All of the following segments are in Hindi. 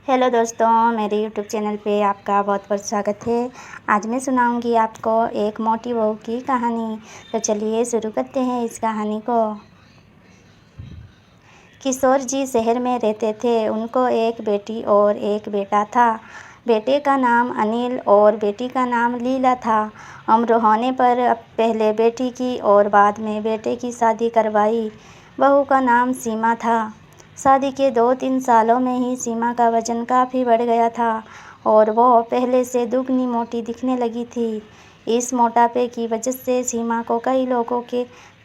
हेलो दोस्तों, मेरे यूट्यूब चैनल पे आपका बहुत बहुत स्वागत है। आज मैं सुनाऊंगी आपको एक मोटी बहू की कहानी। तो चलिए शुरू करते हैं इस कहानी को। किशोर जी शहर में रहते थे। उनको एक बेटी और एक बेटा था। बेटे का नाम अनिल और बेटी का नाम लीला था। उम्र होने पर अब पहले बेटी की और बाद में बेटे की शादी करवाई। बहू का नाम सीमा था। शादी के 2-3 सालों में ही सीमा का वजन काफ़ी बढ़ गया था और वो पहले से दुगनी मोटी दिखने लगी थी। इस मोटापे की वजह से सीमा को कई लोगों के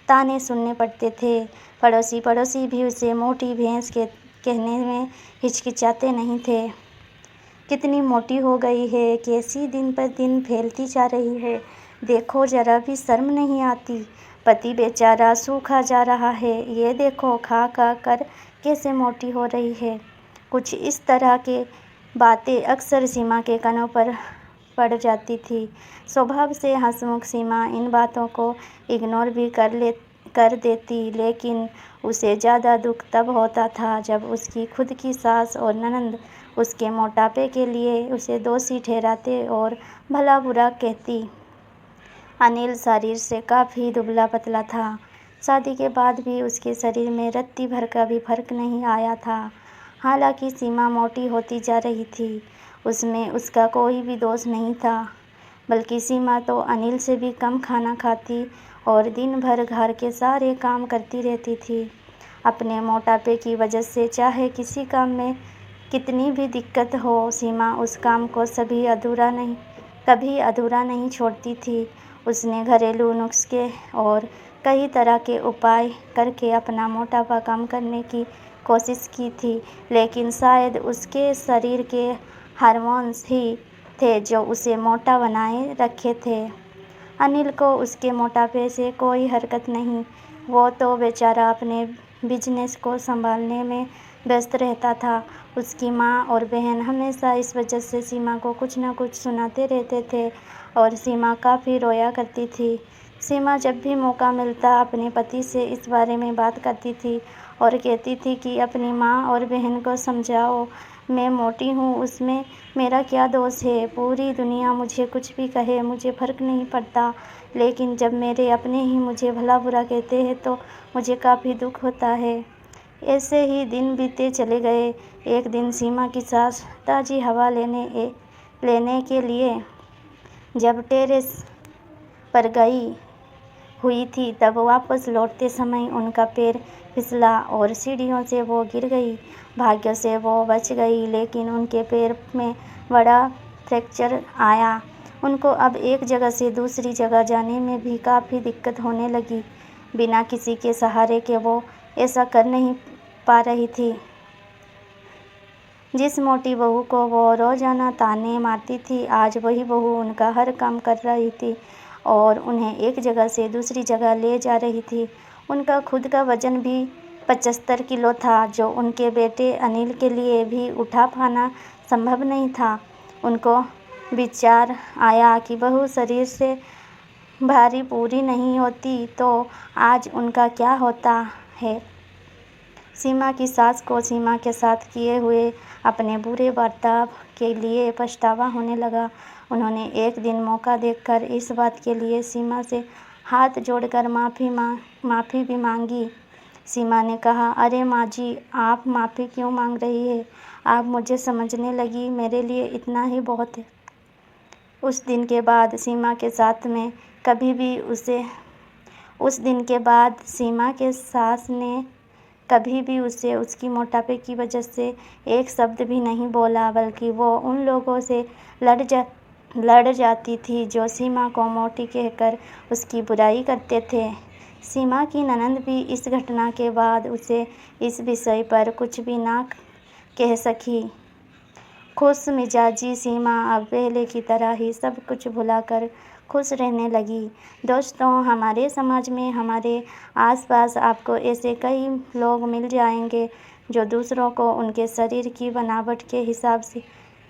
ताने सुनने पड़ते थे। पड़ोसी भी उसे मोटी भैंस के कहने में हिचकिचाते नहीं थे। कितनी मोटी हो गई है, कैसी दिन पर दिन फैलती जा रही है, देखो जरा भी शर्म नहीं आती। पति बेचारा सूखा जा रहा है, ये देखो खा खा कर कैसे मोटी हो रही है। कुछ इस तरह के बातें अक्सर सीमा के कानों पर पड़ जाती थी। स्वभाव से हंसमुख सीमा इन बातों को इग्नोर भी कर देती, लेकिन उसे ज़्यादा दुख तब होता था जब उसकी खुद की सास और ननंद उसके मोटापे के लिए उसे दोषी ठहराते और भला बुरा कहती। अनिल शरीर से काफ़ी दुबला पतला था। शादी के बाद भी उसके शरीर में रत्ती भर का भी फर्क नहीं आया था। हालांकि सीमा मोटी होती जा रही थी, उसमें उसका कोई भी दोष नहीं था। बल्कि सीमा तो अनिल से भी कम खाना खाती और दिन भर घर के सारे काम करती रहती थी। अपने मोटापे की वजह से चाहे किसी काम में कितनी भी दिक्कत हो, सीमा उस काम को कभी अधूरा नहीं छोड़ती थी। उसने घरेलू नुस्खे और कई तरह के उपाय करके अपना मोटापा कम करने की कोशिश की थी, लेकिन शायद उसके शरीर के हार्मोन्स ही थे जो उसे मोटा बनाए रखे थे। अनिल को उसके मोटापे से कोई हरकत नहीं। वो तो बेचारा अपने बिजनेस को संभालने में व्यस्त रहता था। उसकी माँ और बहन हमेशा इस वजह से सीमा को कुछ न कुछ सुनाते रहते थे और सीमा काफ़ी रोया करती थी। सीमा जब भी मौका मिलता अपने पति से इस बारे में बात करती थी और कहती थी कि अपनी माँ और बहन को समझाओ, मैं मोटी हूँ, उसमें मेरा क्या दोष है। पूरी दुनिया मुझे कुछ भी कहे, मुझे फ़र्क नहीं पड़ता, लेकिन जब मेरे अपने ही मुझे भला बुरा कहते हैं तो मुझे काफ़ी दुख होता है। ऐसे ही दिन बीते चले गए। एक दिन सीमा की सास ताज़ी हवा लेने के लिए जब टेरेस पर गई हुई थी, तब वापस लौटते समय उनका पैर फिसला और सीढ़ियों से वो गिर गई। भाग्य से वो बच गई, लेकिन उनके पैर में बड़ा फ्रैक्चर आया। उनको अब एक जगह से दूसरी जगह जाने में भी काफ़ी दिक्कत होने लगी। बिना किसी के सहारे के वो ऐसा कर नहीं पा रही थी। जिस मोटी बहू को वो रोजाना ताने मारती थी, आज वही बहू उनका हर काम कर रही थी और उन्हें एक जगह से दूसरी जगह ले जा रही थी। उनका खुद का वजन भी 75 किलो था, जो उनके बेटे अनिल के लिए भी उठा पाना संभव नहीं था। उनको विचार आया कि बहू शरीर से भारी पूरी नहीं होती तो आज उनका क्या होता है। सीमा की सास को सीमा के साथ किए हुए अपने बुरे बर्ताव के लिए पछतावा होने लगा। उन्होंने एक दिन मौका देखकर इस बात के लिए सीमा से हाथ जोड़कर माफ़ी भी मांगी। सीमा ने कहा, अरे माँ जी, आप माफ़ी क्यों मांग रही है? आप मुझे समझने लगी, मेरे लिए इतना ही बहुत है। उस दिन के बाद सीमा के सास ने कभी भी उसे उसकी मोटापे की वजह से एक शब्द भी नहीं बोला, बल्कि वो उन लोगों से लड़ जाती थी जो सीमा को मोटी कहकर उसकी बुराई करते थे। सीमा की ननंद भी इस घटना के बाद उसे इस विषय पर कुछ भी ना कह सकी। खुश मिजाजी सीमा अब पहले की तरह ही सब कुछ भुलाकर खुश रहने लगी। दोस्तों, हमारे समाज में, हमारे आसपास आपको ऐसे कई लोग मिल जाएंगे जो दूसरों को उनके शरीर की बनावट के हिसाब से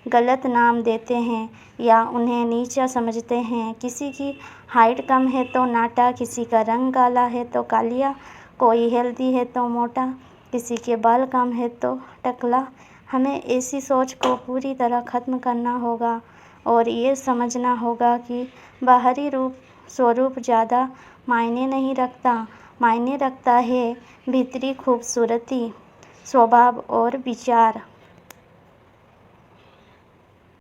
गलत नाम देते हैं या उन्हें नीचा समझते हैं। किसी की हाइट कम है तो नाटा, किसी का रंग काला है तो कालिया, कोई हेल्दी है तो मोटा, किसी के बाल कम है तो टकला। हमें ऐसी सोच को पूरी तरह ख़त्म करना होगा और ये समझना होगा कि बाहरी स्वरूप ज़्यादा मायने नहीं रखता। मायने रखता है भीतरी खूबसूरती, स्वभाव और विचार।